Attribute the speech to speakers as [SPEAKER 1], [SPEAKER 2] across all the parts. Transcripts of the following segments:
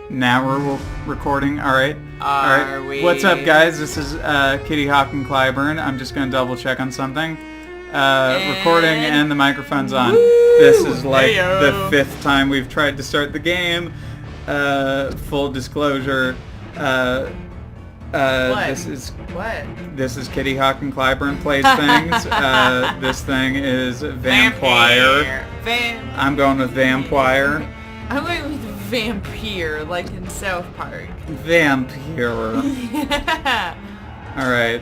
[SPEAKER 1] Now we're recording. All right.
[SPEAKER 2] Are we?
[SPEAKER 1] What's up, guys? This is Kittyhawk and Clayborne. I'm just gonna double check on something. Recording and the microphone's on.
[SPEAKER 2] Woo!
[SPEAKER 1] This is like
[SPEAKER 2] Heyo.
[SPEAKER 1] the 5th time we've tried to start the game. Full disclosure.
[SPEAKER 2] What?
[SPEAKER 1] This is
[SPEAKER 2] What?
[SPEAKER 1] Kittyhawk and Clayborne plays things. This thing is Vampyr. I'm going with Vampyr.
[SPEAKER 2] I'm going with Vampyr, like in South Park.
[SPEAKER 1] Vampyr.
[SPEAKER 2] Yeah.
[SPEAKER 1] Alright.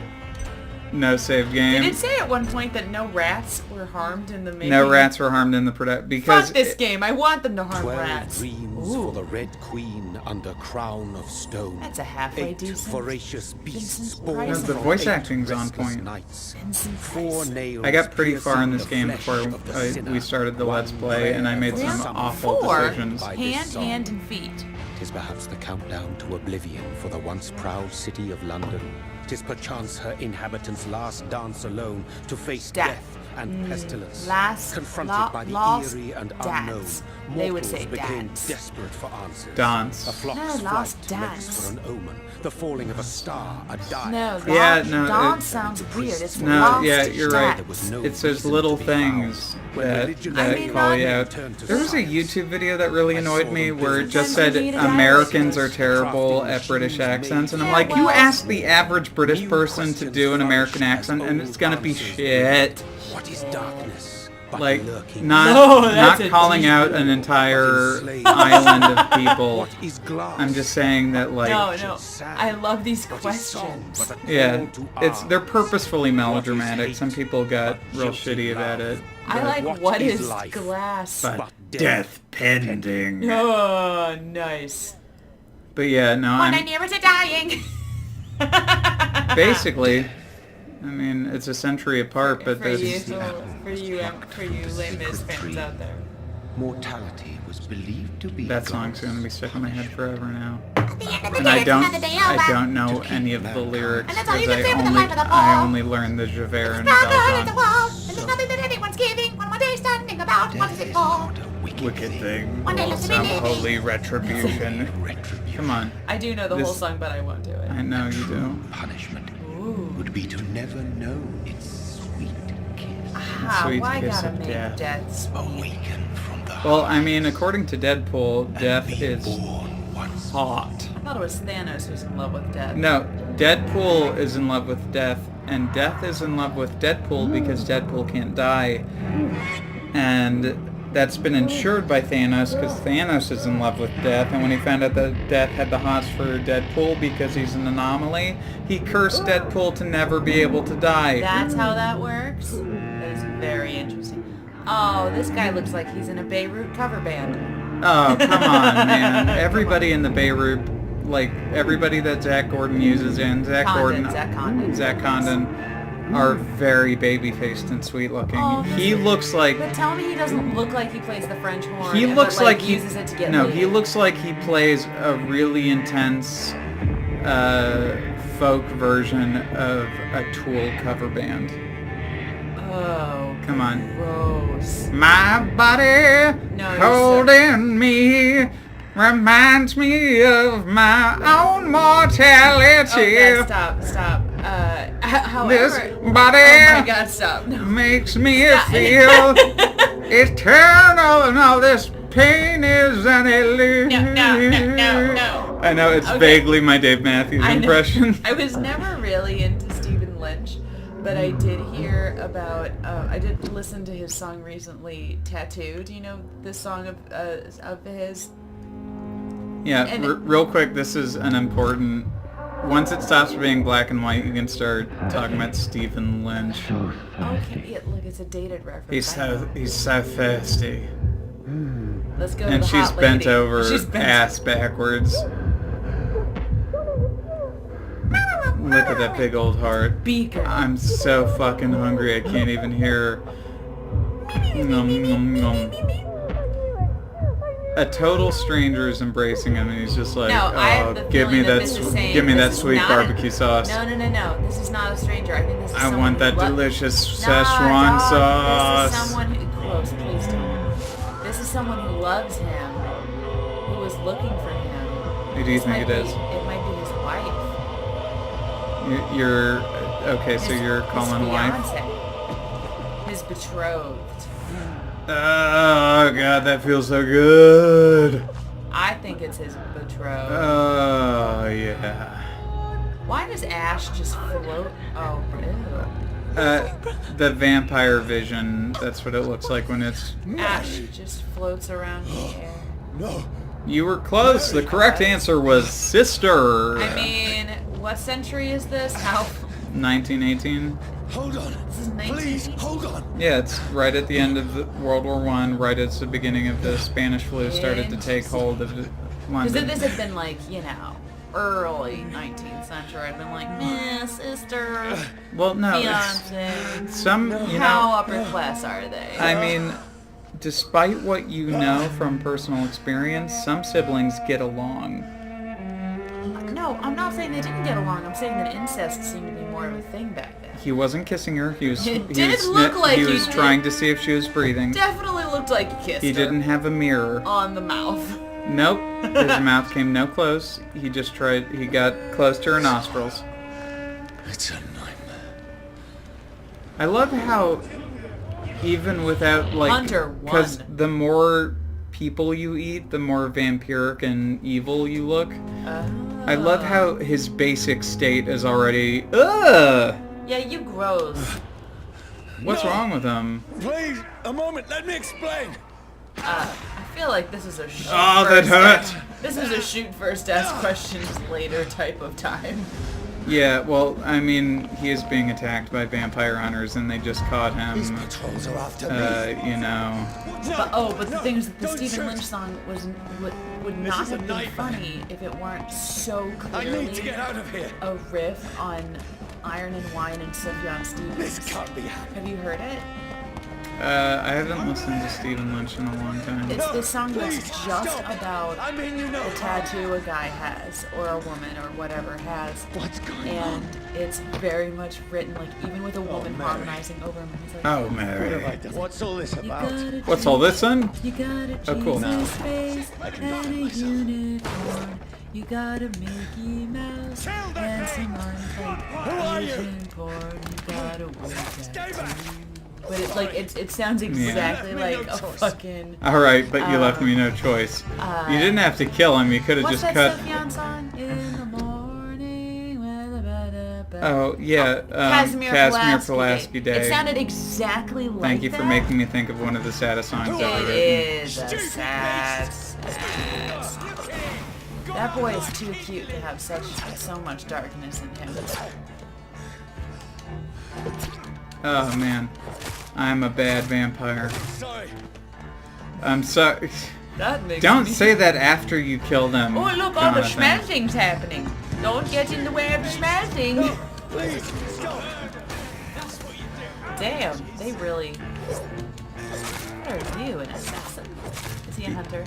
[SPEAKER 1] No save game.
[SPEAKER 2] Did it say at one point that no rats were harmed in the making?
[SPEAKER 1] No rats were harmed in the production because
[SPEAKER 2] Fuck this game. I want them to harm
[SPEAKER 3] 12
[SPEAKER 2] rats.
[SPEAKER 3] dreams
[SPEAKER 2] Ooh.
[SPEAKER 3] for the Red Queen under crown of stone.
[SPEAKER 2] That's a halfway
[SPEAKER 3] 8
[SPEAKER 2] decent.
[SPEAKER 3] voracious beasts
[SPEAKER 2] Vincent's
[SPEAKER 3] born
[SPEAKER 2] Price.
[SPEAKER 3] from
[SPEAKER 1] The voice
[SPEAKER 3] 8
[SPEAKER 1] acting's on
[SPEAKER 3] restless
[SPEAKER 1] point.
[SPEAKER 3] nights.
[SPEAKER 2] Vincent's
[SPEAKER 3] 4
[SPEAKER 2] Price.
[SPEAKER 3] nails
[SPEAKER 1] I got pretty far in this
[SPEAKER 3] piercing
[SPEAKER 1] game
[SPEAKER 3] the flesh
[SPEAKER 1] before
[SPEAKER 3] of the sinner.
[SPEAKER 1] we started the Let's
[SPEAKER 3] One
[SPEAKER 1] Play, and I
[SPEAKER 3] prayer
[SPEAKER 1] made
[SPEAKER 3] for
[SPEAKER 1] some
[SPEAKER 3] some
[SPEAKER 1] awful
[SPEAKER 2] Four.
[SPEAKER 1] decisions.
[SPEAKER 3] By this
[SPEAKER 2] Hand,
[SPEAKER 3] song.
[SPEAKER 2] hand, and feet.
[SPEAKER 3] 'Tis perhaps the countdown to oblivion for the once proud city of London. 'Tis perchance her inhabitants' last dance alone to face death and pestilence. Confronted by the
[SPEAKER 2] lost
[SPEAKER 3] eerie and
[SPEAKER 2] dance.
[SPEAKER 3] unknown,
[SPEAKER 2] They would
[SPEAKER 3] mortals
[SPEAKER 2] say
[SPEAKER 3] became
[SPEAKER 2] dance.
[SPEAKER 3] desperate for answers.
[SPEAKER 1] Dance.
[SPEAKER 3] A flock's
[SPEAKER 2] No,
[SPEAKER 3] flight
[SPEAKER 2] lost
[SPEAKER 3] makes
[SPEAKER 2] dance.
[SPEAKER 3] for an omen. The falling of a star, a dive.
[SPEAKER 2] No,
[SPEAKER 1] Yeah, no,
[SPEAKER 2] dance sounds weird. It's
[SPEAKER 1] No,
[SPEAKER 2] lost
[SPEAKER 1] yeah, you're right.
[SPEAKER 2] dance.
[SPEAKER 1] It's those little things that call you out. There was a YouTube video that really annoyed me where it just said Americans are terrible at British accents, and I'm like, you ask the average British person to do an American accent, and it's gonna be shit.
[SPEAKER 3] What is darkness? But
[SPEAKER 1] Like,
[SPEAKER 3] lurking?
[SPEAKER 1] not calling out an entire island of people.
[SPEAKER 3] What is glass?
[SPEAKER 1] I'm just saying that, like,
[SPEAKER 2] No. I love these questions.
[SPEAKER 1] yeah, they're purposefully melodramatic. Some people got real shitty about it.
[SPEAKER 2] I like what is glass.
[SPEAKER 1] But death pending.
[SPEAKER 2] Oh, nice.
[SPEAKER 1] But yeah, no, I'm
[SPEAKER 2] near to dying.
[SPEAKER 1] basically. I mean, it's a century apart, but
[SPEAKER 2] for you,
[SPEAKER 1] this.
[SPEAKER 2] for you Les Mis fans out there.
[SPEAKER 3] Mortality was believed to be
[SPEAKER 1] That song's gonna be stuck in my head forever now.
[SPEAKER 4] At the end of the
[SPEAKER 1] And
[SPEAKER 4] day,
[SPEAKER 1] I
[SPEAKER 4] it's another day over.
[SPEAKER 1] don't know any of the lyrics
[SPEAKER 4] And that's all you
[SPEAKER 1] because
[SPEAKER 4] can say for the life of the ball.
[SPEAKER 1] I only learned the Javert and
[SPEAKER 4] Stronger than the
[SPEAKER 1] Valjean.
[SPEAKER 4] wall, and there's nothing that anyone's giving. One more day standing about, what is it for?
[SPEAKER 1] Wicked thing,
[SPEAKER 4] One day listen
[SPEAKER 1] some
[SPEAKER 4] to me.
[SPEAKER 1] holy retribution. Come on,
[SPEAKER 2] I do know the
[SPEAKER 1] This-
[SPEAKER 2] whole song, but I won't do it.
[SPEAKER 1] I know you do.
[SPEAKER 3] Punishment
[SPEAKER 2] Ooh.
[SPEAKER 3] would be to never know its sweet kiss.
[SPEAKER 2] Ah,
[SPEAKER 1] Sweet
[SPEAKER 2] why
[SPEAKER 1] kiss
[SPEAKER 2] gotta
[SPEAKER 1] of
[SPEAKER 2] make
[SPEAKER 1] death.
[SPEAKER 2] death sweet?
[SPEAKER 3] Awaken from the
[SPEAKER 1] Well, I mean, according to Deadpool, death
[SPEAKER 3] be
[SPEAKER 1] is
[SPEAKER 3] born once.
[SPEAKER 1] hot.
[SPEAKER 2] I thought it was Thanos who's in love with death.
[SPEAKER 1] No, Deadpool is in love with death, and death is in love with Deadpool because Deadpool can't die. And that's been ensured by Thanos because Thanos is in love with death, and when he found out that death had the hots for Deadpool because he's an anomaly, he cursed Deadpool to never be able to die.
[SPEAKER 2] That's how that works? That is very interesting. Oh, this guy looks like he's in a Beirut cover band.
[SPEAKER 1] Oh, come on, man. Everybody in the Beirut, like, everybody that Zach Gordon uses, and Zach Condon, are very baby-faced and sweet-looking.
[SPEAKER 2] Oh,
[SPEAKER 1] He looks like...
[SPEAKER 2] But tell me he doesn't look like he plays the French horn.
[SPEAKER 1] He
[SPEAKER 2] but,
[SPEAKER 1] looks like he
[SPEAKER 2] uses it to get
[SPEAKER 1] no.
[SPEAKER 2] laid.
[SPEAKER 1] He looks like he plays a really intense folk version of a Tool cover band.
[SPEAKER 2] Oh,
[SPEAKER 1] Come on,
[SPEAKER 2] gross.
[SPEAKER 1] my body
[SPEAKER 2] No, you're
[SPEAKER 1] holding me reminds me of my own mortality.
[SPEAKER 2] Okay, stop. However,
[SPEAKER 1] This
[SPEAKER 2] oh
[SPEAKER 1] body
[SPEAKER 2] my God, stop. No.
[SPEAKER 1] makes me
[SPEAKER 2] Stop.
[SPEAKER 1] feel eternal, and all this pain is an illusion.
[SPEAKER 2] No.
[SPEAKER 1] I know it's
[SPEAKER 2] Okay.
[SPEAKER 1] vaguely my Dave Matthews
[SPEAKER 2] I know-
[SPEAKER 1] impression.
[SPEAKER 2] I was never really into Stephen Lynch, but I did hear about. I did listen to his song recently, "Tattoo." Do you know this song of his?
[SPEAKER 1] Yeah,
[SPEAKER 2] And-
[SPEAKER 1] real quick, this is an important... Once it stops being black and white, you can start talking about Stephen Lynch.
[SPEAKER 2] Okay, yeah, look, it's a dated reference.
[SPEAKER 1] He's so thirsty.
[SPEAKER 2] Let's go.
[SPEAKER 1] And
[SPEAKER 2] to the
[SPEAKER 1] she's
[SPEAKER 2] hot
[SPEAKER 1] bent
[SPEAKER 2] lady.
[SPEAKER 1] over,
[SPEAKER 2] She's bent.
[SPEAKER 1] ass backwards. Look at that big old heart.
[SPEAKER 2] Beaker.
[SPEAKER 1] I'm so fucking hungry I can't even hear. Nom, nom, nom. A total stranger is embracing him, and he's just like,
[SPEAKER 2] No, I have the
[SPEAKER 1] give me
[SPEAKER 2] feeling that
[SPEAKER 1] that,
[SPEAKER 2] this is saying
[SPEAKER 1] give me
[SPEAKER 2] this
[SPEAKER 1] that
[SPEAKER 2] is
[SPEAKER 1] sweet
[SPEAKER 2] not
[SPEAKER 1] barbecue sauce.
[SPEAKER 2] No. This is not a stranger. I think this is
[SPEAKER 1] I
[SPEAKER 2] someone
[SPEAKER 1] want that
[SPEAKER 2] who lo-
[SPEAKER 1] delicious
[SPEAKER 2] Nah,
[SPEAKER 1] Szechuan
[SPEAKER 2] dog,
[SPEAKER 1] sauce.
[SPEAKER 2] This is someone who close, please don't. This is someone who loves him, who was looking for him.
[SPEAKER 1] Who do you think it is?
[SPEAKER 2] It might be his wife.
[SPEAKER 1] You're okay. So you're calling wife.
[SPEAKER 2] Fiancé. His betrothed.
[SPEAKER 1] Oh god, that feels so good.
[SPEAKER 2] I think it's his betrothed.
[SPEAKER 1] Oh yeah.
[SPEAKER 2] Why does Ash just float? Oh, ew.
[SPEAKER 1] The vampire vision. That's what it looks like when it's.
[SPEAKER 2] Ash just floats around in the air.
[SPEAKER 5] No.
[SPEAKER 1] You were close. The correct answer was sister.
[SPEAKER 2] I mean, what century is this? How?
[SPEAKER 1] 1918.
[SPEAKER 5] Hold on.
[SPEAKER 2] This is
[SPEAKER 5] Please,
[SPEAKER 2] 1918?
[SPEAKER 5] hold on.
[SPEAKER 1] Yeah, it's right at the end of World War One, right at the beginning of the Spanish flu started to take hold of
[SPEAKER 2] Because
[SPEAKER 1] London.
[SPEAKER 2] if this had been like, you know, early 19th century, I'd been like, sister,
[SPEAKER 1] Well, no,
[SPEAKER 2] fiance.
[SPEAKER 1] some, you
[SPEAKER 2] How
[SPEAKER 1] know,
[SPEAKER 2] upper class are they?
[SPEAKER 1] I mean, despite what you know from personal experience, some siblings get along.
[SPEAKER 2] No, I'm not saying they didn't get along. I'm saying that incest seemed to be more of a thing back then.
[SPEAKER 1] He wasn't kissing her. He was.
[SPEAKER 2] It
[SPEAKER 1] he
[SPEAKER 2] did
[SPEAKER 1] was,
[SPEAKER 2] look like
[SPEAKER 1] he
[SPEAKER 2] he
[SPEAKER 1] was
[SPEAKER 2] did.
[SPEAKER 1] trying to see if she was breathing.
[SPEAKER 2] Definitely looked like he kissed
[SPEAKER 1] He
[SPEAKER 2] her.
[SPEAKER 1] didn't have a mirror.
[SPEAKER 2] On the mouth.
[SPEAKER 1] Nope. His mouth came no close. He just tried. He got close to her nostrils.
[SPEAKER 5] It's a nightmare.
[SPEAKER 1] I love how, even without like,
[SPEAKER 2] Hunter won.
[SPEAKER 1] because the more people you eat, the more vampiric and evil you look. I love how his basic state is already. Ugh.
[SPEAKER 2] Yeah, you gross.
[SPEAKER 1] What's wrong with him?
[SPEAKER 5] Please, a moment. Let me explain.
[SPEAKER 2] I feel like this is a shoot
[SPEAKER 1] Oh, that
[SPEAKER 2] first
[SPEAKER 1] hurt.
[SPEAKER 2] This is a shoot first, ask questions later type of time.
[SPEAKER 1] Yeah, well, I mean, he is being attacked by vampire hunters, and they just caught
[SPEAKER 5] These
[SPEAKER 1] him.
[SPEAKER 5] patrols are after me.
[SPEAKER 1] You know.
[SPEAKER 2] But the thing is that the
[SPEAKER 5] don't
[SPEAKER 2] Stephen
[SPEAKER 5] shoot.
[SPEAKER 2] Lynch song would
[SPEAKER 5] This
[SPEAKER 2] not
[SPEAKER 5] is a
[SPEAKER 2] have been
[SPEAKER 5] nightmare.
[SPEAKER 2] funny if it weren't so
[SPEAKER 5] I need to
[SPEAKER 2] clearly
[SPEAKER 5] get out of here.
[SPEAKER 2] a riff on Iron and Wine and Sufjan Stevens.
[SPEAKER 5] This can't be happening.
[SPEAKER 2] Have you heard it?
[SPEAKER 1] I haven't listened to Stephen Lynch in a long time.
[SPEAKER 2] It's this song that's
[SPEAKER 5] Please,
[SPEAKER 2] just
[SPEAKER 5] stop.
[SPEAKER 2] about
[SPEAKER 5] I mean, you know.
[SPEAKER 2] a tattoo a guy has, or a woman, or whatever has.
[SPEAKER 5] What's going
[SPEAKER 2] And
[SPEAKER 5] on?
[SPEAKER 2] it's very much written, like, even with a woman
[SPEAKER 5] Mary.
[SPEAKER 2] harmonizing over him. He's like,
[SPEAKER 1] Oh,
[SPEAKER 5] What have I
[SPEAKER 1] Mary.
[SPEAKER 5] done? What's all this
[SPEAKER 2] "You
[SPEAKER 5] about?
[SPEAKER 2] gotta
[SPEAKER 1] What's all this, son?
[SPEAKER 2] You got a
[SPEAKER 1] Oh, cool.
[SPEAKER 2] Jesus face
[SPEAKER 5] I can
[SPEAKER 2] and
[SPEAKER 5] defend
[SPEAKER 2] a
[SPEAKER 5] myself.
[SPEAKER 2] unicorn. You got a Mickey Mouse and some unplayed Asian porn. You got a wood tattoo. But it, like, it sounds exactly
[SPEAKER 5] Yeah.
[SPEAKER 2] like a fucking...
[SPEAKER 1] All right, but you left me no choice. You didn't have to kill him. You could have
[SPEAKER 2] What's
[SPEAKER 1] just
[SPEAKER 2] that
[SPEAKER 1] cut.
[SPEAKER 2] Sufjan song? In the morning,
[SPEAKER 1] Oh yeah,
[SPEAKER 2] Casimir
[SPEAKER 1] Pulaski Day.
[SPEAKER 2] It sounded exactly like
[SPEAKER 1] Thank you for
[SPEAKER 2] that.
[SPEAKER 1] making me think of one of the saddest songs ever
[SPEAKER 2] It
[SPEAKER 1] written.
[SPEAKER 2] is a sad song. That boy is too cute to have so much darkness in him.
[SPEAKER 1] Oh man, I'm a bad vampire.
[SPEAKER 5] Sorry.
[SPEAKER 1] I'm sorry.
[SPEAKER 2] That makes
[SPEAKER 1] Don't
[SPEAKER 2] me...
[SPEAKER 1] say that after you kill them.
[SPEAKER 2] Oh, look, all the
[SPEAKER 1] Jonathan.
[SPEAKER 2] schmelting's happening. Don't get in the way of the schmelting.
[SPEAKER 5] Please, stop.
[SPEAKER 2] Damn, they really... What are you, an assassin? Is he a hunter?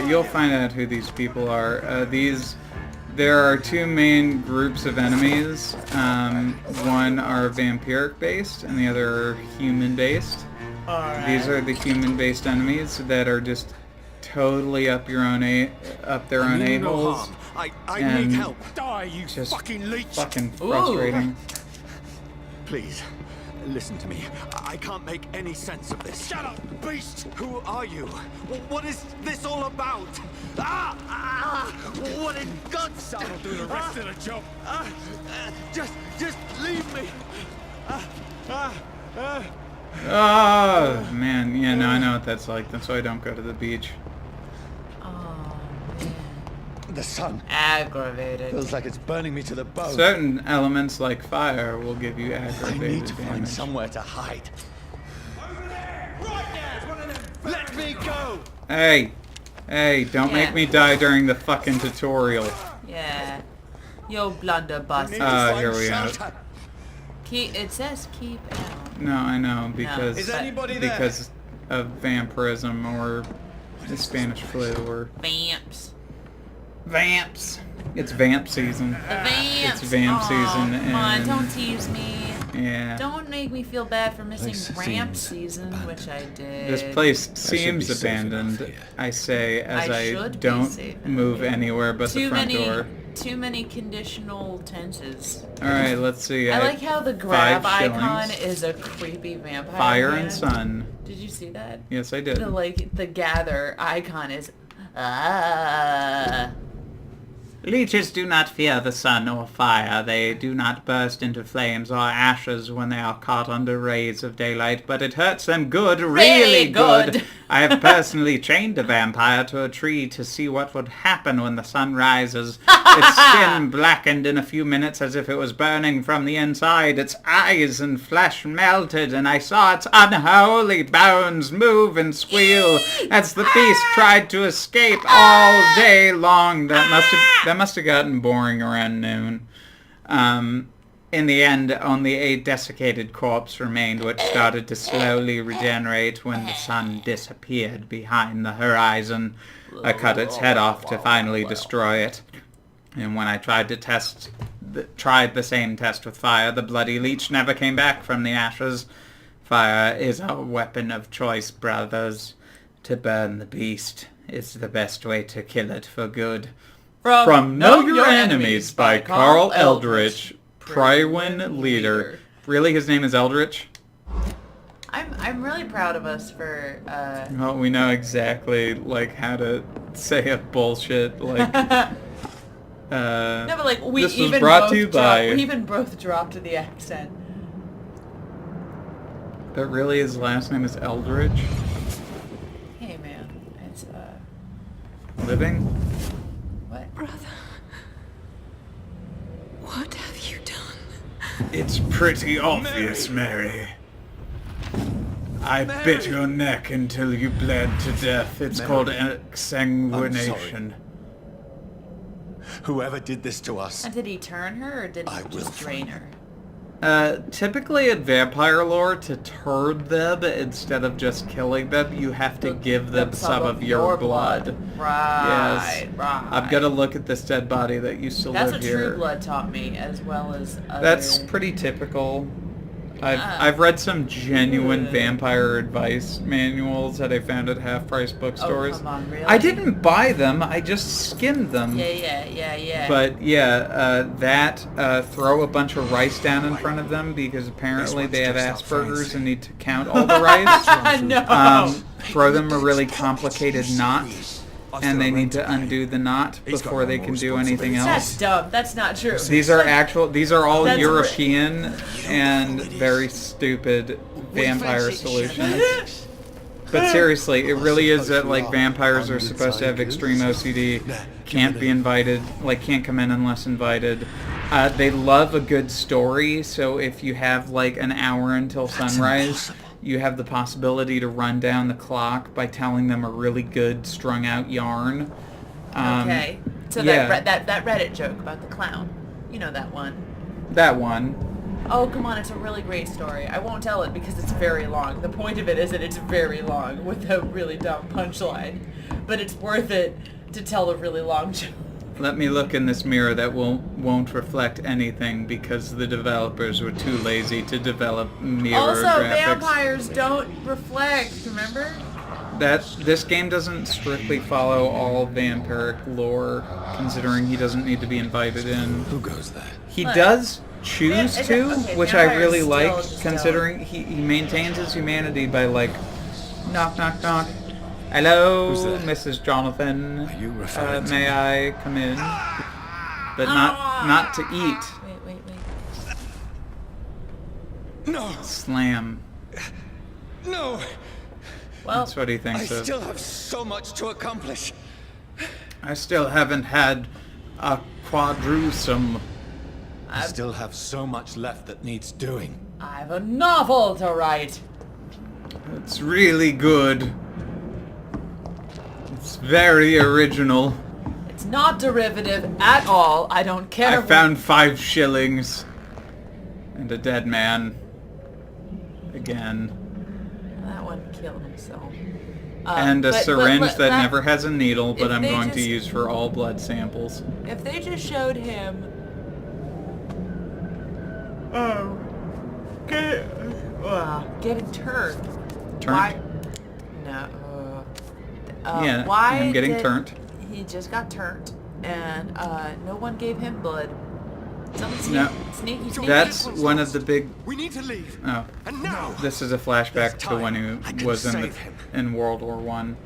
[SPEAKER 1] You'll find out who these people are. There are two main groups of enemies. One are vampiric based, and the other are human based. These are the human based enemies that are just totally up their own a-holes.
[SPEAKER 5] I
[SPEAKER 1] and
[SPEAKER 5] need help. Die, you
[SPEAKER 1] just
[SPEAKER 5] fucking leech.
[SPEAKER 1] Fucking frustrating.
[SPEAKER 5] Please, listen to me. I can't make any sense of this. Shut up, beast! Who are you? What is this all about? What in God's name? I'll do the rest of the job. Just leave me.
[SPEAKER 1] Oh man, yeah, no, I know what that's like. That's why I don't go to the beach.
[SPEAKER 2] Oh, man.
[SPEAKER 5] The sun
[SPEAKER 2] Aggravated.
[SPEAKER 5] feels like it's burning me to the bone.
[SPEAKER 1] Certain elements like fire will give you
[SPEAKER 5] I
[SPEAKER 1] aggravated
[SPEAKER 5] need to
[SPEAKER 1] damage.
[SPEAKER 5] find somewhere to hide. Over there! Right there! It's one of them. Let me go!
[SPEAKER 1] Hey, don't
[SPEAKER 2] Yeah.
[SPEAKER 1] make me die during the fucking tutorial.
[SPEAKER 2] Yeah. Yo, blunderbuss.
[SPEAKER 5] Need to find
[SPEAKER 1] Here we are.
[SPEAKER 5] shelter.
[SPEAKER 2] It says keep out.
[SPEAKER 1] No, I know, because
[SPEAKER 5] Is anybody there?
[SPEAKER 1] because of vampirism or the Spanish flu or
[SPEAKER 2] Vamps.
[SPEAKER 1] vamps. It's vamp season.
[SPEAKER 2] The vamps.
[SPEAKER 1] It's vamp
[SPEAKER 2] Aw,
[SPEAKER 1] season
[SPEAKER 2] Come on,
[SPEAKER 1] and-
[SPEAKER 2] don't tease me.
[SPEAKER 1] Yeah.
[SPEAKER 2] Don't make me feel bad for missing
[SPEAKER 5] Place
[SPEAKER 2] ramp
[SPEAKER 5] seems
[SPEAKER 2] season,
[SPEAKER 5] abandoned.
[SPEAKER 2] which I did.
[SPEAKER 1] This place
[SPEAKER 5] be
[SPEAKER 1] seems
[SPEAKER 5] safe enough
[SPEAKER 1] abandoned,
[SPEAKER 5] here.
[SPEAKER 1] I say, as
[SPEAKER 2] I
[SPEAKER 1] I
[SPEAKER 2] should be
[SPEAKER 1] don't
[SPEAKER 2] safe enough
[SPEAKER 1] move
[SPEAKER 2] here.
[SPEAKER 1] anywhere but the front door.
[SPEAKER 2] Too many conditional tenses.
[SPEAKER 1] Alright, let's see.
[SPEAKER 2] I like how the grab
[SPEAKER 1] 5
[SPEAKER 2] icon
[SPEAKER 1] shillings.
[SPEAKER 2] is a creepy vampire.
[SPEAKER 1] Fire
[SPEAKER 2] man.
[SPEAKER 1] and sun.
[SPEAKER 2] Did you see that?
[SPEAKER 1] Yes, I did.
[SPEAKER 2] The gather icon is
[SPEAKER 1] Leeches do not fear the sun or fire. They do not burst into flames or ashes when they are caught under rays of daylight, but it hurts them good, really good. I have personally chained a vampire to a tree to see what would happen when the sun rises. Its skin blackened in a few minutes as if it was burning from the inside. Its eyes and flesh melted, and I saw its unholy bones move and squeal as the beast tried to escape all day long. That must have gotten boring around noon. In the end, only a desiccated corpse remained, which started to slowly regenerate when the sun disappeared behind the horizon. I cut its head off to finally destroy it. And when I tried the same test with fire, the bloody leech never came back from the ashes. Fire is our weapon of choice, brothers. To burn the beast is the best way to kill it for good. From Know Your Enemies by Carl Eldritch, Prywin Leader. Really, his name is Eldritch?
[SPEAKER 2] I'm really proud of us for
[SPEAKER 1] Well, we know exactly, like, how to say a bullshit, like...
[SPEAKER 2] no, but like we
[SPEAKER 1] this was
[SPEAKER 2] even
[SPEAKER 1] brought
[SPEAKER 2] both
[SPEAKER 1] to you by...
[SPEAKER 2] we even both dropped the accent.
[SPEAKER 1] But really, his last name is Eldritch?
[SPEAKER 2] Hey man, it's
[SPEAKER 1] Living?
[SPEAKER 2] what?
[SPEAKER 4] Brother, what have you done?
[SPEAKER 1] It's pretty obvious, Mary. I bit your neck until you bled to death. It's called exsanguination.
[SPEAKER 5] Whoever did this to us,
[SPEAKER 2] And did he turn her or did he
[SPEAKER 5] I will
[SPEAKER 2] just drain
[SPEAKER 5] find
[SPEAKER 2] her?
[SPEAKER 1] Typically in vampire lore, to turd them instead of just killing them, you have to give them some of your blood.
[SPEAKER 2] Right,
[SPEAKER 1] Yes.
[SPEAKER 2] right.
[SPEAKER 1] I've got to look at this dead body that used to
[SPEAKER 2] That's
[SPEAKER 1] live
[SPEAKER 2] what
[SPEAKER 1] here.
[SPEAKER 2] True Blood taught me, as well as other...
[SPEAKER 1] That's pretty typical. I've read some genuine vampire advice manuals that I found at half-price bookstores.
[SPEAKER 2] Oh, come on, really?
[SPEAKER 1] I didn't buy them, I just skimmed them.
[SPEAKER 2] Yeah.
[SPEAKER 1] But yeah, throw a bunch of rice down in front of them because apparently they have Asperger's and need to count all the rice.
[SPEAKER 2] No.
[SPEAKER 1] Throw them a really complicated knot, and they need to undo the knot before they can do anything
[SPEAKER 2] That's
[SPEAKER 1] else.
[SPEAKER 2] dumb. That's not true.
[SPEAKER 1] These are all
[SPEAKER 2] That's
[SPEAKER 1] European and very stupid vampire solutions. But seriously, it really is that, like, vampires are supposed to have extreme OCD, can't be invited, like, can't come in unless invited. They love a good story, so if you have, like, an hour until sunrise, you have the possibility to run down the clock by telling them a really good, strung-out yarn.
[SPEAKER 2] Okay. So
[SPEAKER 1] yeah.
[SPEAKER 2] that Reddit joke about the clown. You know that one.
[SPEAKER 1] That one.
[SPEAKER 2] Oh, come on, it's a really great story. I won't tell it because it's very long. The point of it is that it's very long with a really dumb punchline. But it's worth it to tell a really long joke.
[SPEAKER 1] Let me look in this mirror that won't reflect anything because the developers were too lazy to develop mirror
[SPEAKER 2] Also,
[SPEAKER 1] graphics.
[SPEAKER 2] vampires don't reflect, remember?
[SPEAKER 1] This game doesn't strictly follow all vampiric lore, considering he doesn't need to be invited in.
[SPEAKER 5] who goes there?
[SPEAKER 1] He
[SPEAKER 2] Look.
[SPEAKER 1] does choose
[SPEAKER 2] Okay,
[SPEAKER 1] to, which I
[SPEAKER 2] vampires
[SPEAKER 1] really
[SPEAKER 2] still
[SPEAKER 1] like,
[SPEAKER 2] just
[SPEAKER 1] considering he maintains his humanity by, like, knock, knock, knock. Hello,
[SPEAKER 5] Who's there?
[SPEAKER 1] Mrs. Jonathan.
[SPEAKER 5] Are you referring to
[SPEAKER 1] may I come in? But not to eat.
[SPEAKER 2] Wait.
[SPEAKER 5] No!
[SPEAKER 1] Slam.
[SPEAKER 5] No!
[SPEAKER 2] Well,
[SPEAKER 1] That's what he
[SPEAKER 5] I
[SPEAKER 1] thinks of.
[SPEAKER 5] still have so much to accomplish.
[SPEAKER 1] I still haven't had a quadrusum.
[SPEAKER 5] I still have so much left that needs doing.
[SPEAKER 2] I have a novel to write.
[SPEAKER 1] It's really good. It's very original.
[SPEAKER 2] It's not derivative at all. I don't care.
[SPEAKER 1] I found 5 shillings. And a dead man. Again.
[SPEAKER 2] That one killed himself.
[SPEAKER 1] And a
[SPEAKER 2] but
[SPEAKER 1] syringe that
[SPEAKER 2] that-
[SPEAKER 1] never has a needle, but
[SPEAKER 2] if
[SPEAKER 1] I'm
[SPEAKER 2] they
[SPEAKER 1] going to
[SPEAKER 2] just-
[SPEAKER 1] use for all blood samples.
[SPEAKER 2] If they just showed him... Getting turned.
[SPEAKER 1] Turned?
[SPEAKER 2] Why? No.
[SPEAKER 1] Yeah,
[SPEAKER 2] why
[SPEAKER 1] him getting
[SPEAKER 2] did-
[SPEAKER 1] turned.
[SPEAKER 2] He just got turned, and no one gave him blood. Someone
[SPEAKER 1] No.
[SPEAKER 2] sneaky.
[SPEAKER 1] That's one of the big...
[SPEAKER 5] We need to leave.
[SPEAKER 1] Oh.
[SPEAKER 5] And now.
[SPEAKER 1] This is a flashback
[SPEAKER 5] There's
[SPEAKER 1] to
[SPEAKER 5] time.
[SPEAKER 1] when
[SPEAKER 5] I
[SPEAKER 1] he
[SPEAKER 5] can
[SPEAKER 1] was
[SPEAKER 5] save him.
[SPEAKER 1] in World War One.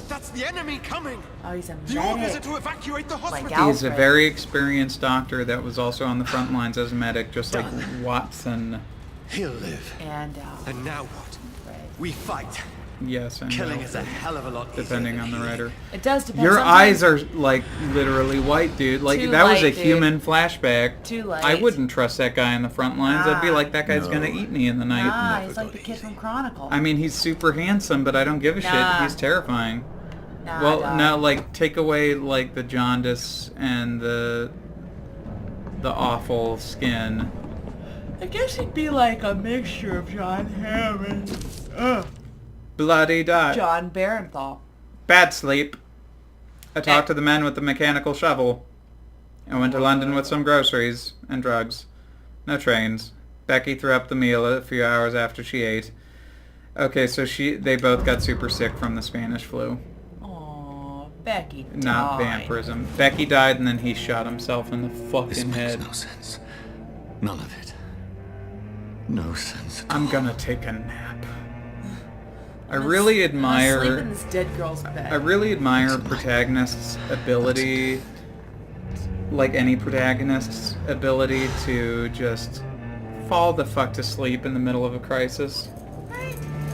[SPEAKER 5] That's the enemy coming.
[SPEAKER 2] Oh, he's a
[SPEAKER 5] The orders are
[SPEAKER 2] medic.
[SPEAKER 5] to evacuate the hospital.
[SPEAKER 2] Al-
[SPEAKER 1] He's a
[SPEAKER 2] Alfred.
[SPEAKER 1] very experienced doctor that was also on the front lines as a medic, just like Watson.
[SPEAKER 5] He'll live.
[SPEAKER 2] And
[SPEAKER 5] And now what?
[SPEAKER 2] Right.
[SPEAKER 5] We fight.
[SPEAKER 1] Yes, and
[SPEAKER 5] Killing is a
[SPEAKER 1] Alfred,
[SPEAKER 5] hell of a lot easier
[SPEAKER 1] depending
[SPEAKER 5] than
[SPEAKER 1] on the
[SPEAKER 5] healing.
[SPEAKER 1] writer.
[SPEAKER 2] It does depend.
[SPEAKER 1] Your
[SPEAKER 2] Sometimes-
[SPEAKER 1] eyes are like literally white, dude. Like
[SPEAKER 2] Too
[SPEAKER 1] that was a
[SPEAKER 2] light, dude.
[SPEAKER 1] human flashback.
[SPEAKER 2] Too light.
[SPEAKER 1] I wouldn't trust that guy in the front lines. I'd be like, that guy's gonna eat me in the night.
[SPEAKER 2] Nah, he's like the kid from Chronicle.
[SPEAKER 1] I mean, he's super handsome, but I don't give a
[SPEAKER 2] Nah.
[SPEAKER 1] shit. He's terrifying.
[SPEAKER 2] Nah,
[SPEAKER 1] Well,
[SPEAKER 2] dog.
[SPEAKER 1] no, like take away like the jaundice and the awful skin.
[SPEAKER 2] I guess he'd be like a mixture of John Hammond.
[SPEAKER 1] Bloody die.
[SPEAKER 2] John Barenthal.
[SPEAKER 1] Bad sleep. I talked to the man with the mechanical shovel. I went to London with some groceries and drugs. No trains. Becky threw up the meal a few hours after she ate. Okay, so they both got super sick from the Spanish flu.
[SPEAKER 2] Aw, Becky died.
[SPEAKER 1] Not vampirism. Becky died and then he shot himself in the
[SPEAKER 5] This
[SPEAKER 1] fucking
[SPEAKER 5] makes
[SPEAKER 1] head.
[SPEAKER 5] no sense. None of it. No sense at
[SPEAKER 1] I'm
[SPEAKER 5] all.
[SPEAKER 1] gonna take a nap. I really
[SPEAKER 2] I'm gonna sleep
[SPEAKER 1] admire...
[SPEAKER 2] in this dead girl's bed.
[SPEAKER 1] I really admire protagonists' ability, like any protagonist's ability to just fall the fuck to sleep in the middle of a crisis.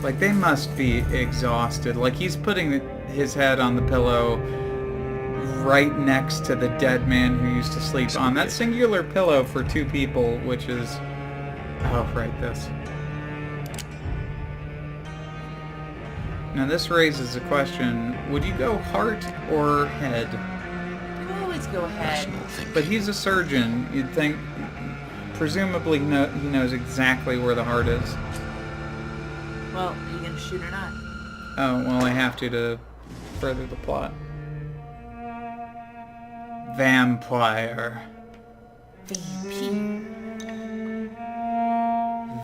[SPEAKER 1] Like, they must be exhausted. Like, he's putting his head on the pillow right next to the dead man who used to sleep on that singular pillow for two people, which is... Oh, right, this. Now this raises a question, would you go heart or head?
[SPEAKER 2] You always go ahead.
[SPEAKER 1] But he's a surgeon, you'd think, presumably he knows exactly where the heart is.
[SPEAKER 2] Well, are you gonna shoot or not?
[SPEAKER 1] Oh, well I have to further the plot. Vampire.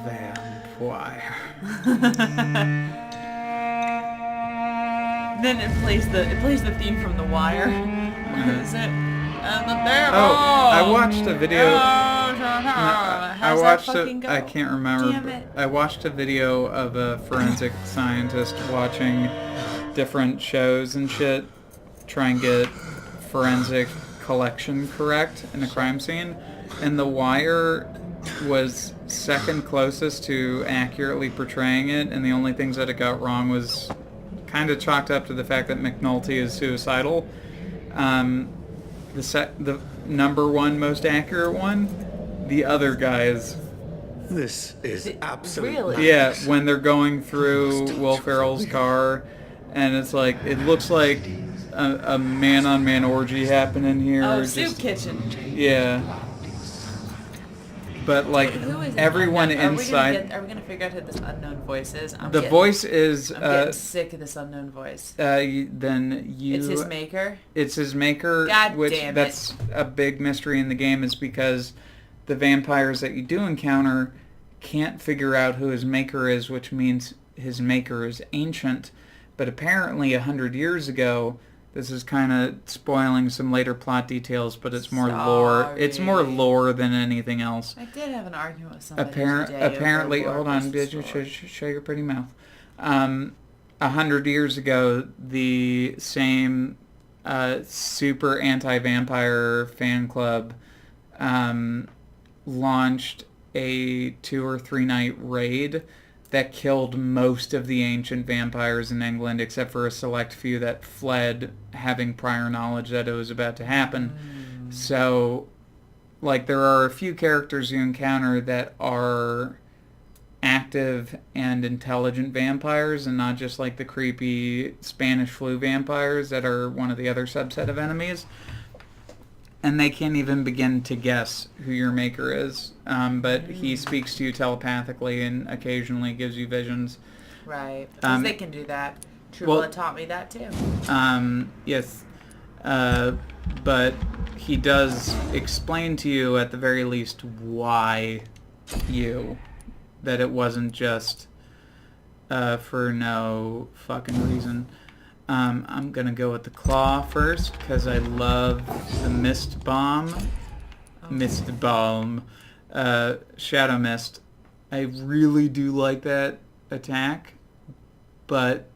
[SPEAKER 1] Vampire.
[SPEAKER 2] Then it plays the theme from The Wire. What is it? And the bear.
[SPEAKER 1] Oh, I watched a video... I
[SPEAKER 2] How's
[SPEAKER 1] watched
[SPEAKER 2] that fucking go?
[SPEAKER 1] I can't remember.
[SPEAKER 2] Damn it.
[SPEAKER 1] I watched a video of a forensic scientist watching different shows and shit, try and get forensic collection correct in a crime scene, and The Wire was second closest to accurately portraying it, and the only things that it got wrong was kind of chalked up to the fact that McNulty is suicidal. The number one most accurate one, the other guys.
[SPEAKER 5] This is absolute
[SPEAKER 2] Really?
[SPEAKER 1] Yeah, when they're going through Will Ferrell's car, and it's like, it looks like a man-on-man orgy happening here.
[SPEAKER 2] Oh,
[SPEAKER 1] just-
[SPEAKER 2] Soup Kitchen.
[SPEAKER 1] Yeah. But like,
[SPEAKER 2] Who is it?
[SPEAKER 1] everyone inside...
[SPEAKER 2] Are we gonna figure out who this unknown voice is?
[SPEAKER 1] The voice is...
[SPEAKER 2] I'm getting sick of this unknown voice.
[SPEAKER 1] Then you...
[SPEAKER 2] It's his maker.
[SPEAKER 1] It's his maker,
[SPEAKER 2] God
[SPEAKER 1] which
[SPEAKER 2] damn it.
[SPEAKER 1] that's a big mystery in the game, is because the vampires that you do encounter can't figure out who his maker is, which means his maker is ancient. But apparently 100 years ago, this is kind of spoiling some later plot details, but it's more lore. It's more
[SPEAKER 2] Sorry.
[SPEAKER 1] lore than anything else.
[SPEAKER 2] I did have an argument with somebody today.
[SPEAKER 1] Apparently,
[SPEAKER 2] over
[SPEAKER 1] hold on,
[SPEAKER 2] Warcraft
[SPEAKER 1] did you
[SPEAKER 2] story.
[SPEAKER 1] show your pretty mouth? 100 years ago, the same super anti-vampire fan club launched a 2 or 3 night raid that killed most of the ancient vampires in England, except for a select few that fled, having prior knowledge that it was about to happen. So, like, there are a few characters you encounter that are active and intelligent vampires, and not just like the creepy Spanish flu vampires that are one of the other subset of enemies. And they can't even begin to guess who your maker is. But he speaks to you telepathically and occasionally gives you visions.
[SPEAKER 2] Right. Because they can do that. True Blood taught me that too.
[SPEAKER 1] Yes. But he does explain to you, at the very least, why you that it wasn't just for no fucking reason. I'm gonna go with the claw first because I love the mist bomb. Mist bomb. Shadow mist. I really do like that attack, but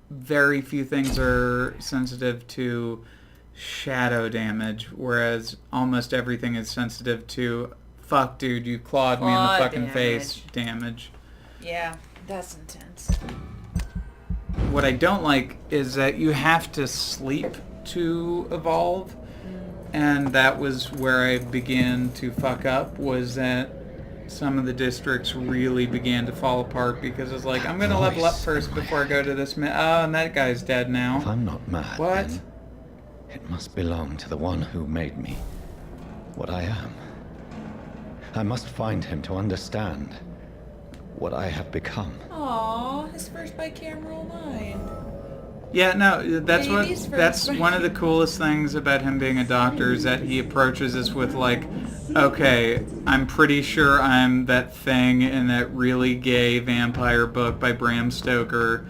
[SPEAKER 1] very few things are sensitive to shadow damage, whereas almost everything is sensitive to fuck dude, you clawed me in the fucking face damage.
[SPEAKER 2] Yeah, that's intense.
[SPEAKER 1] What I don't like is that you have to sleep to evolve, and that was where I began to fuck up, was that some of the districts really began to fall apart because it's like, I'm gonna level up first before I go to this oh, and that guy's dead now.
[SPEAKER 6] If I'm not mad,
[SPEAKER 1] what?
[SPEAKER 6] then it must belong to the one who made me what I am. I must find him to understand what I have become.
[SPEAKER 2] Aww, his first bicameral mind.
[SPEAKER 1] Yeah, no, that's
[SPEAKER 2] Baby's
[SPEAKER 1] that's
[SPEAKER 2] first
[SPEAKER 1] one of the coolest things about him being a doctor is that he approaches us with like, okay, I'm pretty sure I'm that thing in that really gay vampire book by Bram Stoker.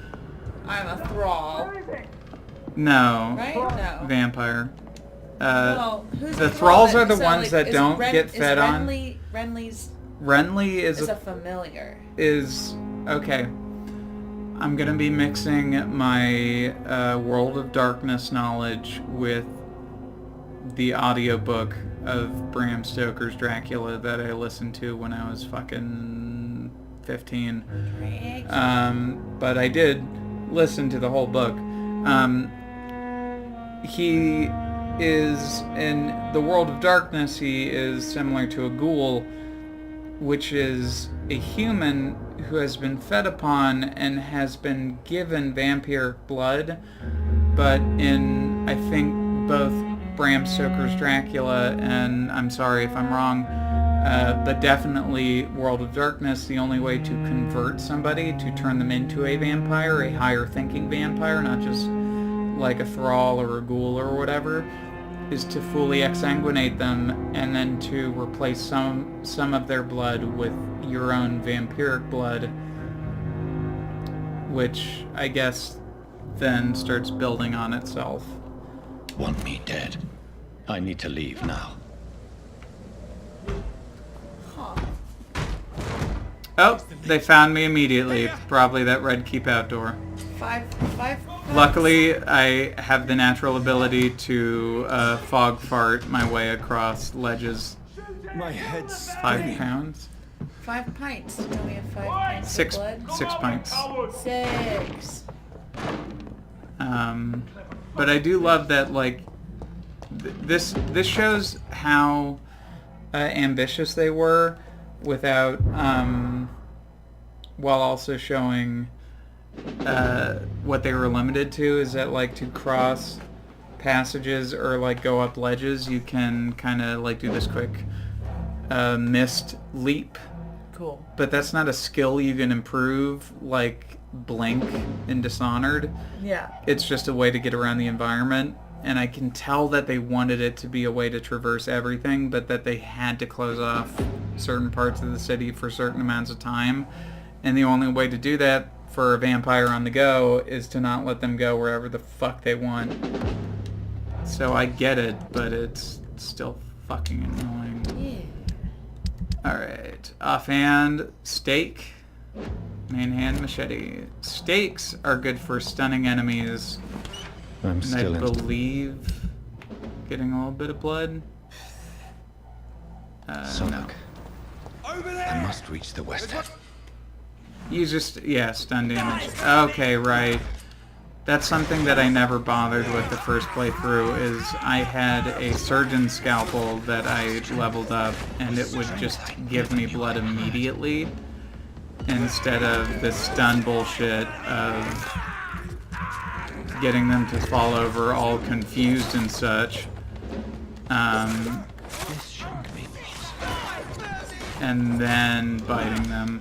[SPEAKER 2] I'm a thrall.
[SPEAKER 1] No.
[SPEAKER 2] Right? No.
[SPEAKER 1] Vampire.
[SPEAKER 2] Well, who's
[SPEAKER 1] the
[SPEAKER 2] a
[SPEAKER 1] thralls
[SPEAKER 2] thrall?
[SPEAKER 1] are the
[SPEAKER 2] So,
[SPEAKER 1] ones
[SPEAKER 2] like,
[SPEAKER 1] that
[SPEAKER 2] is
[SPEAKER 1] don't get
[SPEAKER 2] is
[SPEAKER 1] fed on.
[SPEAKER 2] Renly's
[SPEAKER 1] Renly is
[SPEAKER 2] a familiar.
[SPEAKER 1] Okay. I'm gonna be mixing my World of Darkness knowledge with the audiobook of Bram Stoker's Dracula that I listened to when I was fucking 15. But I did listen to the whole book. He is, in the World of Darkness, he is similar to a ghoul, which is a human who has been fed upon and has been given vampiric blood, but in, I think, both Bram Stoker's Dracula and, I'm sorry if I'm wrong, but definitely World of Darkness, the only way to convert somebody, to turn them into a vampire, a higher thinking vampire, not just like a thrall or a ghoul or whatever, is to fully exsanguinate them and then to replace some of their blood with your own vampiric blood, which I guess then starts building on itself.
[SPEAKER 6] Want me dead? I need to leave now.
[SPEAKER 1] Oh, they found me immediately. Probably that red keep out door.
[SPEAKER 2] Five.
[SPEAKER 1] Luckily, I have the natural ability to fog fart my way across ledges.
[SPEAKER 5] My head's
[SPEAKER 1] 5 pounds?
[SPEAKER 2] 5 pints. Do we have 5 pints
[SPEAKER 1] Six
[SPEAKER 2] of blood?
[SPEAKER 1] 6 pints.
[SPEAKER 2] 6.
[SPEAKER 1] But I do love that, like, this shows how ambitious they were without, while also showing what they were limited to, is that, like, to cross passages or, like, go up ledges, you can kind of, like, do this quick mist leap.
[SPEAKER 2] Cool.
[SPEAKER 1] But that's not a skill you can improve, like Blink in Dishonored.
[SPEAKER 2] Yeah.
[SPEAKER 1] It's just a way to get around the environment. And I can tell that they wanted it to be a way to traverse everything, but that they had to close off certain parts of the city for certain amounts of time. And the only way to do that for a vampire on the go is to not let them go wherever the fuck they want. So I get it, but it's still fucking annoying.
[SPEAKER 2] Yeah.
[SPEAKER 1] Alright, offhand, stake, main hand, machete. Stakes are good for stunning enemies.
[SPEAKER 6] I'm still
[SPEAKER 1] and I believe getting a little bit of blood. No.
[SPEAKER 6] I must reach the west end.
[SPEAKER 1] You just, yeah, stun damage. Okay, right. That's something that I never bothered with the first playthrough, is I had a surgeon scalpel that I leveled up, and it would just give me blood immediately, instead of the stun bullshit of getting them to fall over all confused and such. And then biting them.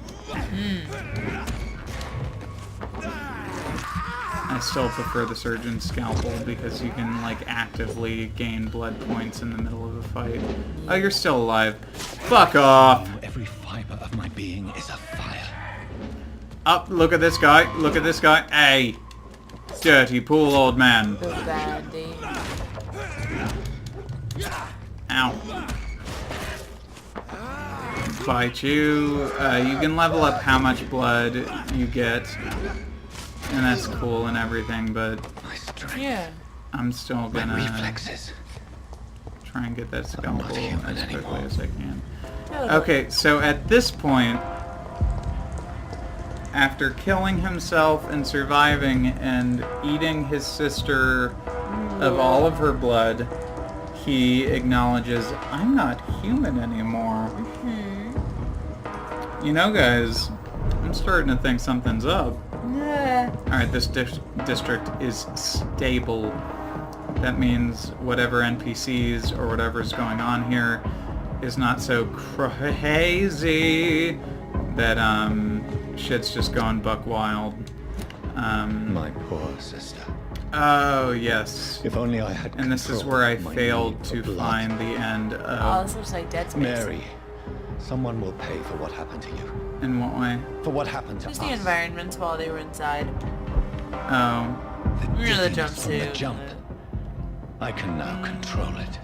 [SPEAKER 1] I still prefer the surgeon's scalpel because you can, like, actively gain blood points in the middle of a fight. Oh, you're still alive. Fuck off!
[SPEAKER 6] Every fiber of my being is afire.
[SPEAKER 1] Up, look at this guy. Look at this guy. Hey! Dirty pool old man.
[SPEAKER 2] The bandy.
[SPEAKER 1] Ow. Bite you. You can level up how much blood you get. And that's cool and everything, but
[SPEAKER 6] My strength.
[SPEAKER 2] Yeah.
[SPEAKER 1] I'm still
[SPEAKER 6] My
[SPEAKER 1] gonna
[SPEAKER 6] reflexes.
[SPEAKER 1] try and get that
[SPEAKER 6] not
[SPEAKER 1] scalpel
[SPEAKER 6] human
[SPEAKER 1] as quickly
[SPEAKER 6] anymore.
[SPEAKER 1] as I can.
[SPEAKER 2] Oh,
[SPEAKER 1] Okay, so at this point, after killing himself and surviving and eating his sister of all of her blood, he acknowledges, I'm not human anymore. You know, guys, I'm starting to think something's up.
[SPEAKER 2] Yeah.
[SPEAKER 1] Alright, this district is stable. That means whatever NPCs or whatever's going on here is not so crazy that, shit's just going buck wild.
[SPEAKER 6] My poor sister.
[SPEAKER 1] Oh, yes.
[SPEAKER 6] If only I had
[SPEAKER 1] And this is
[SPEAKER 6] control
[SPEAKER 1] where I
[SPEAKER 6] of my
[SPEAKER 1] failed
[SPEAKER 6] need
[SPEAKER 1] to
[SPEAKER 6] for blood.
[SPEAKER 1] find the end
[SPEAKER 2] Oh,
[SPEAKER 1] of...
[SPEAKER 2] this looks like Dead Space.
[SPEAKER 6] Mary, someone will pay for what happened to you.
[SPEAKER 1] In what way?
[SPEAKER 6] For what happened to
[SPEAKER 2] Just
[SPEAKER 6] us.
[SPEAKER 2] the environments while they were inside.
[SPEAKER 1] Oh.
[SPEAKER 6] The
[SPEAKER 2] You know, the
[SPEAKER 6] dizziness from the
[SPEAKER 2] jumpsuit.
[SPEAKER 6] jump. I can now control it.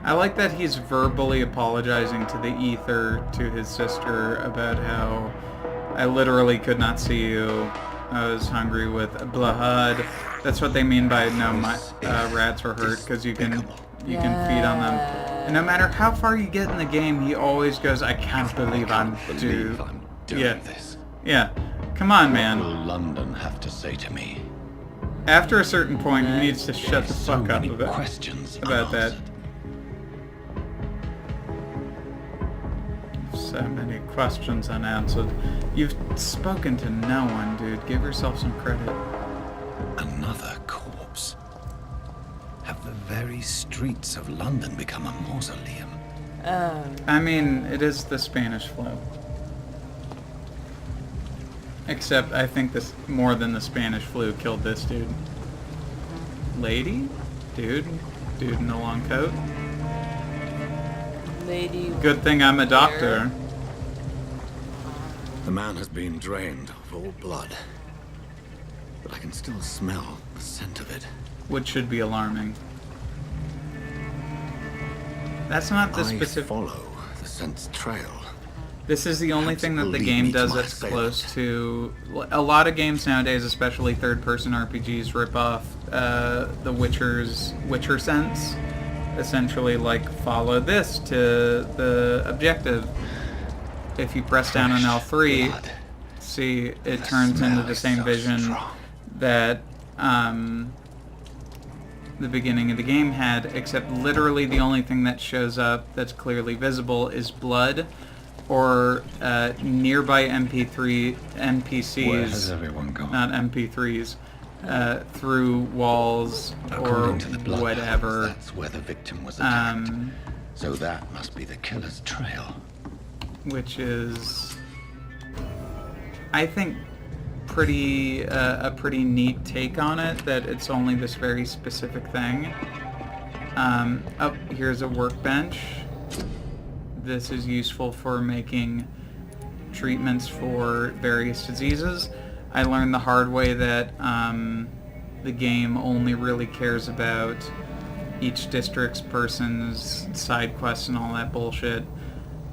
[SPEAKER 1] I like that he's verbally apologizing to the ether, to his sister, about how I literally could not see you. I was hungry with blood. That's what they mean by no, my rats were hurt, because you can feed on them. And no matter how far you get in the game, he always goes, I can't believe I'm
[SPEAKER 6] doing
[SPEAKER 1] Yeah.
[SPEAKER 6] this.
[SPEAKER 1] Yeah. Come on,
[SPEAKER 6] What
[SPEAKER 1] man.
[SPEAKER 6] will London have to say to me?
[SPEAKER 1] After a certain point, he needs to shut the
[SPEAKER 6] So
[SPEAKER 1] fuck up
[SPEAKER 6] many
[SPEAKER 1] about
[SPEAKER 6] questions
[SPEAKER 1] that.
[SPEAKER 6] unanswered.
[SPEAKER 1] So many questions unanswered. You've spoken to no one, dude. Give yourself some credit.
[SPEAKER 6] Another corpse. Have the very streets of London become a mausoleum?
[SPEAKER 1] I mean, it is the Spanish flu. Except I think this more than the Spanish flu killed this dude. Lady? Dude? Dude in a long coat?
[SPEAKER 2] Lady.
[SPEAKER 1] Good thing I'm a doctor.
[SPEAKER 5] The man has been drained of all blood. But I can still smell the scent of it.
[SPEAKER 1] Which should be alarming. That's not the
[SPEAKER 5] I
[SPEAKER 1] specific...
[SPEAKER 5] follow the scent's trail.
[SPEAKER 1] This is the only
[SPEAKER 5] Perhaps
[SPEAKER 1] thing
[SPEAKER 5] it
[SPEAKER 1] that
[SPEAKER 5] will
[SPEAKER 1] the
[SPEAKER 5] lead
[SPEAKER 1] game
[SPEAKER 5] me to
[SPEAKER 1] does
[SPEAKER 5] my
[SPEAKER 1] that's
[SPEAKER 5] assailant.
[SPEAKER 1] close to... A lot of games nowadays, especially third-person RPGs, rip off the Witcher sense. Essentially, like, follow this to the objective. If you press down on L3,
[SPEAKER 6] blood.
[SPEAKER 1] see, it
[SPEAKER 6] The
[SPEAKER 1] turns into
[SPEAKER 6] smell
[SPEAKER 1] the
[SPEAKER 6] is
[SPEAKER 1] same
[SPEAKER 6] so
[SPEAKER 1] vision
[SPEAKER 6] strong.
[SPEAKER 1] that the beginning of the game had, except literally the only thing that shows up that's clearly visible is blood or nearby NPCs,
[SPEAKER 6] Where has everyone gone?
[SPEAKER 1] not MP3s, through walls
[SPEAKER 6] According
[SPEAKER 1] or
[SPEAKER 6] to the blood
[SPEAKER 1] whatever.
[SPEAKER 6] hounds, that's where the victim was attacked.
[SPEAKER 1] Um,
[SPEAKER 6] So that must be the killer's trail.
[SPEAKER 1] which is, I think, a pretty neat take on it, that it's only this very specific thing. Oh, here's a workbench. This is useful for making treatments for various diseases. I learned the hard way that the game only really cares about each district's person's side quests and all that bullshit.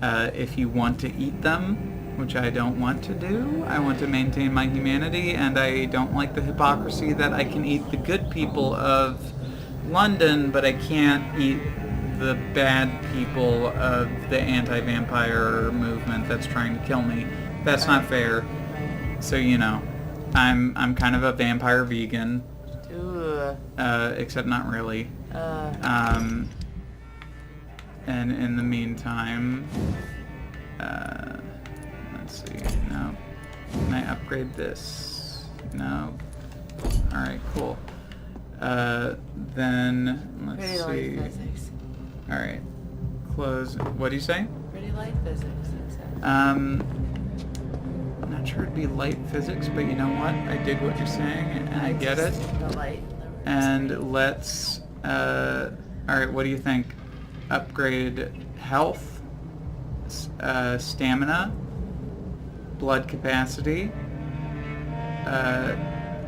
[SPEAKER 1] If you want to eat them, which I don't want to do, I want to maintain my humanity, and I don't like the hypocrisy that I can eat the good people of London, but I can't eat the bad people of the anti-vampire movement that's trying to kill me. That's not fair. So, you know, I'm kind of a vampire vegan,
[SPEAKER 2] Ooh.
[SPEAKER 1] except not really. And in the meantime, let's see, no. Can I upgrade this? No. Alright, cool. Then, let's
[SPEAKER 2] Pretty
[SPEAKER 1] see.
[SPEAKER 2] light physics.
[SPEAKER 1] Alright, close. What do you say?
[SPEAKER 2] Pretty light physics, it said.
[SPEAKER 1] Not sure it'd be light physics, but you know what? I dig what you're saying, and I get it.
[SPEAKER 2] The light.
[SPEAKER 1] And let's, alright, what do you think? Upgrade health, stamina, blood capacity,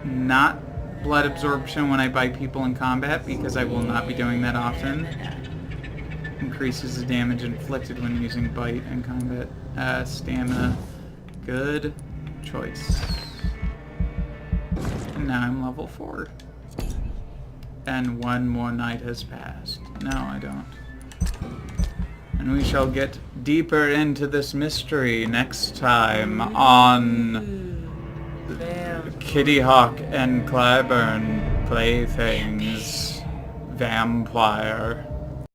[SPEAKER 1] not blood absorption when I bite people in combat, because I will not be doing that often. Increases the damage inflicted when using bite in combat. Stamina. Good choice. And now I'm level 4. And one more night has passed. No, I don't. And we shall get deeper into this mystery next time on Kittyhawk and Clayborne Playthings Vampyr.